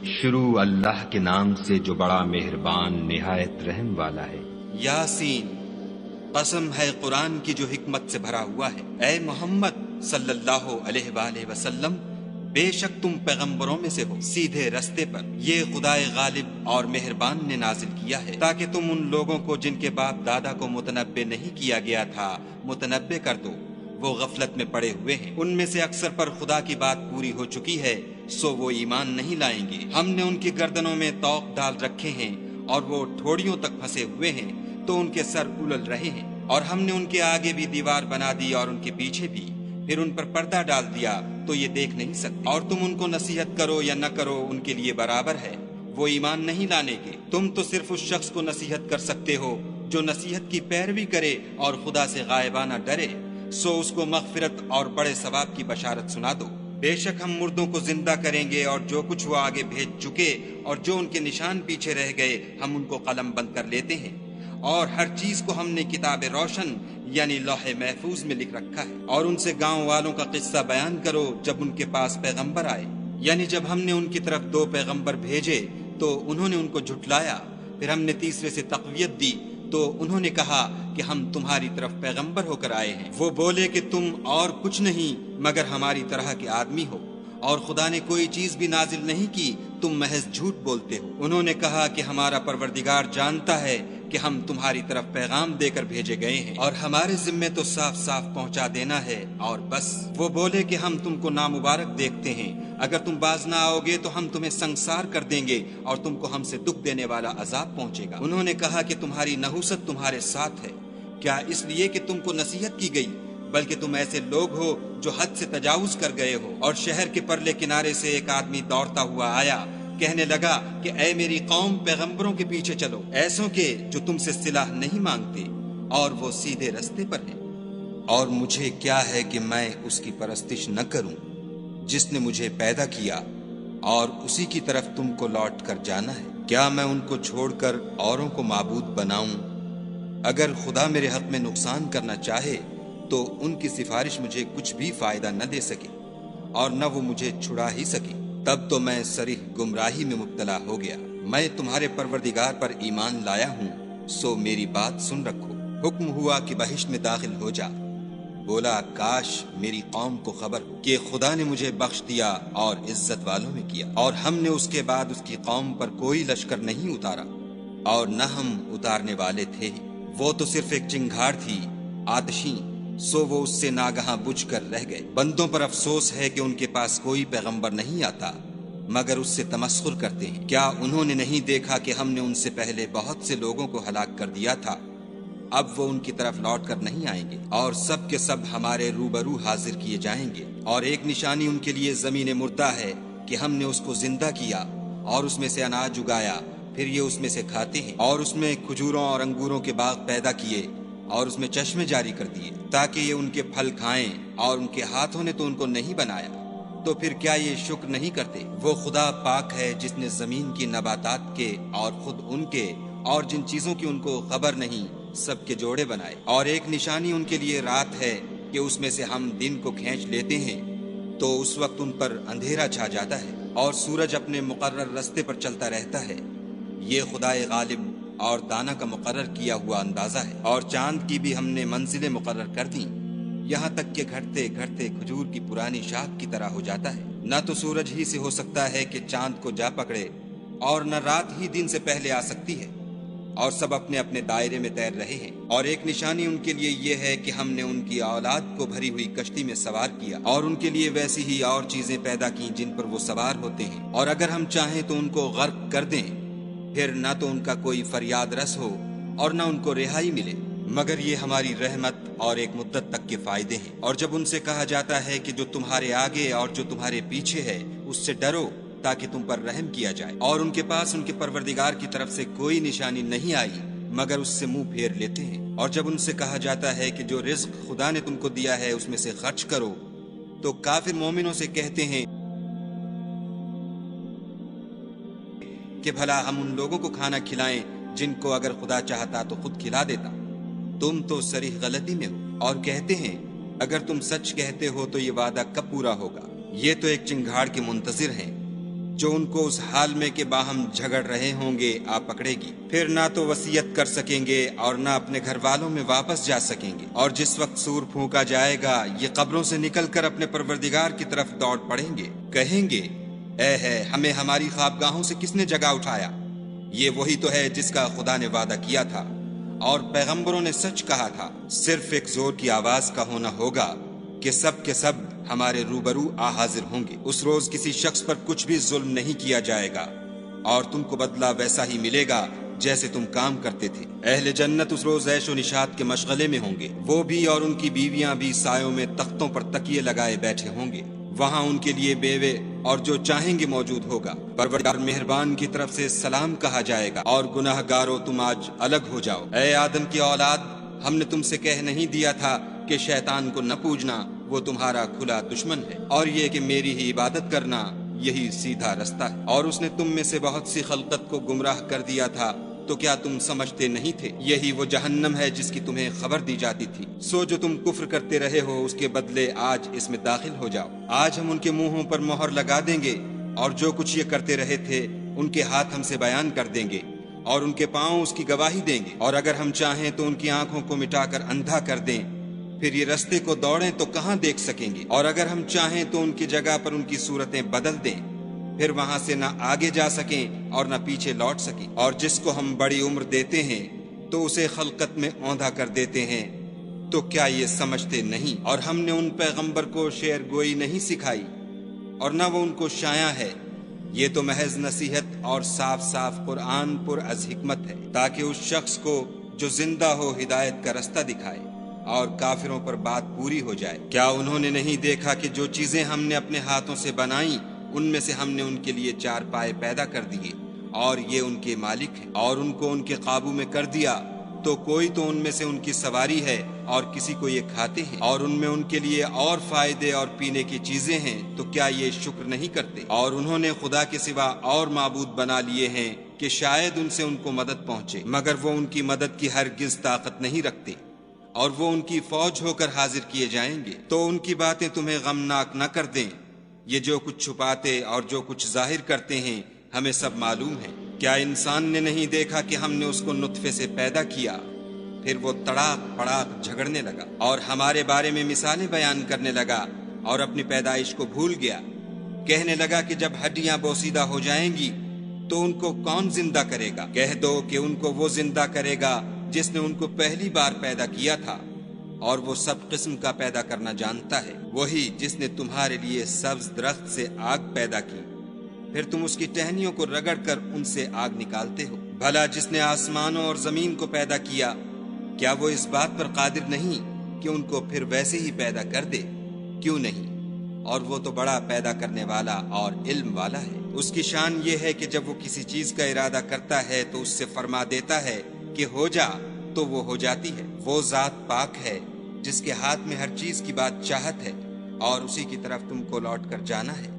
شروع اللہ کے نام سے جو بڑا مہربان نہایت رحم والا ہے۔ یاسین، قسم ہے قرآن کی جو حکمت سے بھرا ہوا ہے۔ اے محمد صلی اللہ علیہ وآلہ وسلم، بے شک تم پیغمبروں میں سے ہو سیدھے رستے پر، یہ خدائے غالب اور مہربان نے نازل کیا ہے تاکہ تم ان لوگوں کو جن کے باپ دادا کو متنبع نہیں کیا گیا تھا متنبع کر دو، وہ غفلت میں پڑے ہوئے ہیں۔ ان میں سے اکثر پر خدا کی بات پوری ہو چکی ہے، سو وہ ایمان نہیں لائیں گے۔ ہم نے ان کی گردنوں میں طوق ڈال رکھے ہیں اور وہ ٹھوڑیوں تک پھنسے ہوئے ہیں تو ان کے سر اولل رہے ہیں، اور ہم نے ان کے آگے بھی دیوار بنا دی اور ان کے پیچھے بھی، پھر ان پر پردہ ڈال دیا تو یہ دیکھ نہیں سکتے، اور تم ان کو نصیحت کرو یا نہ کرو ان کے لیے برابر ہے، وہ ایمان نہیں لانے کے۔ تم تو صرف اس شخص کو نصیحت کر سکتے ہو جو نصیحت کی پیروی کرے اور خدا سے غائبانہ ڈرے، سو اس کو مغفرت اور بڑے ثواب کی بشارت سنا دو۔ بے شک ہم مردوں کو زندہ کریں گے، اور جو کچھ وہ آگے بھیج چکے اور جو ان کے نشان پیچھے رہ گئے ہم ان کو قلم بند کر لیتے ہیں، اور ہر چیز کو ہم نے کتاب روشن یعنی لوح محفوظ میں لکھ رکھا ہے۔ اور ان سے گاؤں والوں کا قصہ بیان کرو جب ان کے پاس پیغمبر آئے، یعنی جب ہم نے ان کی طرف 2 پیغمبر بھیجے تو انہوں نے ان کو جھٹلایا، پھر ہم نے تیسرے سے تقویت دی تو انہوں نے کہا کہ ہم تمہاری طرف پیغمبر ہو کر آئے ہیں۔ وہ بولے کہ تم اور کچھ نہیں مگر ہماری طرح کے آدمی ہو، اور خدا نے کوئی چیز بھی نازل نہیں کی، تم محض جھوٹ بولتے ہو۔ انہوں نے کہا کہ ہمارا پروردگار جانتا ہے کہ ہم تمہاری طرف پیغام دے کر بھیجے گئے ہیں، اور ہمارے ذمے تو صاف صاف پہنچا دینا ہے اور بس۔ وہ بولے کہ ہم تم کو نامبارک دیکھتے ہیں، اگر تم باز نہ آؤ گے تو ہم تمہیں سنگسار کر دیں گے اور تم کو ہم سے دکھ دینے والا عذاب پہنچے گا۔ انہوں نے کہا کہ تمہاری نحوست تمہارے ساتھ ہے، کیا اس لیے کہ تم کو نصیحت کی گئی؟ بلکہ تم ایسے لوگ ہو جو حد سے تجاوز کر گئے ہو۔ اور شہر کے پرلے کنارے سے ایک آدمی دوڑتا ہوا آیا، کہنے لگا کہ اے میری قوم، پیغمبروں کے پیچھے چلو، ایسوں کے جو تم سے صلح نہیں مانگتے اور وہ سیدھے رستے پر ہیں۔ اور مجھے کیا ہے کہ میں اس کی پرستش نہ کروں جس نے مجھے پیدا کیا، اور اسی کی طرف تم کو لوٹ کر جانا ہے۔ کیا میں ان کو چھوڑ کر اوروں کو معبود بناؤں؟ اگر خدا میرے حق میں نقصان کرنا چاہے تو ان کی سفارش مجھے کچھ بھی فائدہ نہ دے سکے اور نہ وہ مجھے چھڑا ہی سکے، تب تو میں صریح گمراہی میں مبتلا ہو گیا۔ میں تمہارے پروردگار پر ایمان لایا ہوں، سو میری بات سن رکھو۔ حکم ہوا کہ بہشت میں داخل ہو جا۔ بولا کاش میری قوم کو خبر ہو کہ خدا نے مجھے بخش دیا اور عزت والوں میں کیا، اور ہم نے اس کے بعد اس کی قوم پر کوئی لشکر نہیں اتارا، اور نہ ہم اتارنے والے تھے ہی۔ وہ تو صرف ایک چنگھاڑ تھی آتشیں، سو وہ اس سے ناگہاں بجھ کر رہ گئے۔ بندوں پر افسوس ہے کہ ان کے پاس کوئی پیغمبر نہیں آتا مگر اس سے تمسخر کرتے ہیں۔ کیا انہوں نے نہیں دیکھا کہ ہم نے ان سے پہلے بہت سے لوگوں کو ہلاک کر دیا تھا؟ اب وہ ان کی طرف لوٹ کر نہیں آئیں گے، اور سب کے سب ہمارے روبرو حاضر کیے جائیں گے۔ اور ایک نشانی ان کے لیے زمین مردہ ہے کہ ہم نے اس کو زندہ کیا اور اس میں سے اناج اگایا، پھر یہ اس میں سے کھاتے ہیں، اور اس میں کھجوروں اور انگوروں کے باغ پیدا کیے اور اس میں چشمے جاری کر دیے تاکہ یہ ان کے پھل کھائیں، اور ان کے ہاتھوں نے تو ان کو نہیں بنایا، تو پھر کیا یہ شکر نہیں کرتے؟ وہ خدا پاک ہے جس نے زمین کی نباتات کے اور خود ان کے اور جن چیزوں کی ان کو خبر نہیں سب کے جوڑے بنائے۔ اور ایک نشانی ان کے لیے رات ہے کہ اس میں سے ہم دن کو کھینچ لیتے ہیں تو اس وقت ان پر اندھیرا چھا جاتا ہے، اور سورج اپنے مقرر رستے پر چلتا رہتا ہے۔ یہ خدائے غالب اور دانا کا مقرر کیا ہوا اندازہ ہے۔ اور چاند کی بھی ہم نے منزلیں مقرر کر دیں، یہاں تک کہ گھٹتے گھٹتے کھجور کی پرانی شاخ کی طرح ہو جاتا ہے۔ نہ تو سورج ہی سے ہو سکتا ہے کہ چاند کو جا پکڑے، اور نہ رات ہی دن سے پہلے آ سکتی ہے، اور سب اپنے اپنے دائرے میں تیر رہے ہیں۔ اور ایک نشانی ان کے لیے یہ ہے کہ ہم نے ان کی اولاد کو بھری ہوئی کشتی میں سوار کیا، اور ان کے لیے ویسی ہی اور چیزیں پیدا کی جن پر وہ سوار ہوتے ہیں، اور اگر ہم چاہیں تو ان کو غرق کر دیں، پھر نہ تو ان کا کوئی فریاد رس ہو اور نہ ان کو رہائی ملے، مگر یہ ہماری رحمت اور ایک مدت تک کے فائدے ہیں۔ اور جب ان سے کہا جاتا ہے کہ جو تمہارے آگے اور جو تمہارے پیچھے ہے اس سے ڈرو تاکہ تم پر رحم کیا جائے، اور ان کے پاس ان کے پروردگار کی طرف سے کوئی نشانی نہیں آئی مگر اس سے منہ پھیر لیتے ہیں۔ اور جب ان سے کہا جاتا ہے کہ جو رزق خدا نے تم کو دیا ہے اس میں سے خرچ کرو، تو کافر مومنوں سے کہتے ہیں کہ بھلا ہم ان لوگوں کو کھانا کھلائیں جن کو اگر خدا چاہتا تو خود کھلا دیتا۔ تم تو صریح غلطی میں ہو۔ اور کہتے ہیں اگر تم سچ کہتے ہو تو یہ وعدہ کب پورا ہوگا؟ یہ تو ایک چنگھاڑ کے منتظر ہیں، جو ان کو اس حال میں کہ باہم جھگڑ رہے ہوں گے آ پکڑے گی۔ پھر نہ تو وصیت کر سکیں گے اور نہ اپنے گھر والوں میں واپس جا سکیں گے، اور جس وقت سور پھونکا جائے گا یہ قبروں سے نکل کر اپنے پروردگار کی طرف دوڑ پڑیں گے، کہیں گے اے ہے ہمیں ہماری خوابگاہوں سے کس نے جگا اٹھایا؟ یہ وہی تو ہے جس کا خدا نے وعدہ کیا تھا اور پیغمبروں نے سچ کہا تھا۔ صرف ایک زور کی آواز کا ہونا ہوگا کہ سب کے سب ہمارے روبرو آ حاضر ہوں گے۔ اس روز کسی شخص پر کچھ بھی ظلم نہیں کیا جائے گا اور تم کو بدلہ ویسا ہی ملے گا جیسے تم کام کرتے تھے۔ اہل جنت اس روز عیش و نشاط کے مشغلے میں ہوں گے، وہ بھی اور ان کی بیویاں بھی سایوں میں تختوں پر تکیے لگائے بیٹھے ہوں گے، وہاں ان کے لیے بیوے اور جو چاہیں گے موجود ہوگا۔ پروردگار مہربان کی طرف سے سلام کہا جائے گا اور گناہ گارو تم آج الگ ہو جاؤ۔ اے آدم کی اولاد، ہم نے تم سے کہہ نہیں دیا تھا کہ شیطان کو نہ پوجنا، وہ تمہارا کھلا دشمن ہے، اور یہ کہ میری ہی عبادت کرنا یہی سیدھا رستہ ہے۔ اور اس نے تم میں سے بہت سی خلقت کو گمراہ کر دیا تھا، تو کیا تم سمجھتے نہیں تھے؟ یہی وہ جہنم ہے جس کی تمہیں خبر دی جاتی تھی۔ سو جو تم کفر کرتے رہے ہو اس کے بدلے آج اس میں داخل ہو جاؤ۔ آج ہم ان کے منہوں پر مہر لگا دیں گے اور جو کچھ یہ کرتے رہے تھے ان کے ہاتھ ہم سے بیان کر دیں گے اور ان کے پاؤں اس کی گواہی دیں گے، اور اگر ہم چاہیں تو ان کی آنکھوں کو مٹا کر اندھا کر دیں، پھر یہ رستے کو دوڑیں تو کہاں دیکھ سکیں گے، اور اگر ہم چاہیں تو ان کی جگہ پر ان کی صورتیں بدل دیں، پھر وہاں سے نہ آگے جا سکیں اور نہ پیچھے لوٹ سکیں۔ اور جس کو ہم بڑی عمر دیتے ہیں تو اسے خلقت میں اوندھا کر دیتے ہیں، تو کیا یہ سمجھتے نہیں؟ اور ہم نے ان پیغمبر کو شعر گوئی نہیں سکھائی اور نہ وہ ان کو شایع ہے، یہ تو محض نصیحت اور صاف صاف قرآن پر از حکمت ہے، تاکہ اس شخص کو جو زندہ ہو ہدایت کا رستہ دکھائے اور کافروں پر بات پوری ہو جائے۔ کیا انہوں نے نہیں دیکھا کہ جو چیزیں ہم نے اپنے ہاتھوں سے بنائیں ان میں سے ہم نے ان کے لیے چار پائے پیدا کر دیے اور یہ ان کے مالک ہیں، اور ان کو ان کے قابو میں کر دیا تو کوئی تو ان میں سے ان کی سواری ہے اور کسی کو یہ کھاتے ہیں، اور ان میں ان کے لیے اور فائدے اور پینے کی چیزیں ہیں، تو کیا یہ شکر نہیں کرتے؟ اور انہوں نے خدا کے سوا اور معبود بنا لیے ہیں کہ شاید ان سے ان کو مدد پہنچے، مگر وہ ان کی مدد کی ہرگز طاقت نہیں رکھتے، اور وہ ان کی فوج ہو کر حاضر کیے جائیں گے، تو ان کی باتیں تمہیں غمناک نہ کر دیں۔ یہ جو کچھ چھپاتے اور جو کچھ ظاہر کرتے ہیں ہمیں سب معلوم ہے۔ کیا انسان نے نہیں دیکھا کہ ہم نے اس کو نطفے سے پیدا کیا، پھر وہ تڑاک پڑاک جھگڑنے لگا اور ہمارے بارے میں مثالیں بیان کرنے لگا اور اپنی پیدائش کو بھول گیا، کہنے لگا کہ جب ہڈیاں بوسیدہ ہو جائیں گی تو ان کو کون زندہ کرے گا؟ کہہ دو کہ ان کو وہ زندہ کرے گا جس نے ان کو پہلی بار پیدا کیا تھا، اور وہ سب قسم کا پیدا کرنا جانتا ہے، وہی جس نے تمہارے لیے سبز درخت سے آگ پیدا کی، پھر تم اس کی ٹہنیوں کو رگڑ کر ان سے آگ نکالتے ہو۔ بھلا جس نے آسمانوں اور زمین کو پیدا کیا، کیا وہ اس بات پر قادر نہیں کہ ان کو پھر ویسے ہی پیدا کر دے؟ کیوں نہیں؟ اور وہ تو بڑا پیدا کرنے والا اور علم والا ہے۔ اس کی شان یہ ہے کہ جب وہ کسی چیز کا ارادہ کرتا ہے تو اس سے فرما دیتا ہے کہ ہو جا، تو وہ ہو جاتی ہے۔ وہ ذات پاک ہے جس کے ہاتھ میں ہر چیز کی بات چاہت ہے، اور اسی کی طرف تم کو لوٹ کر جانا ہے۔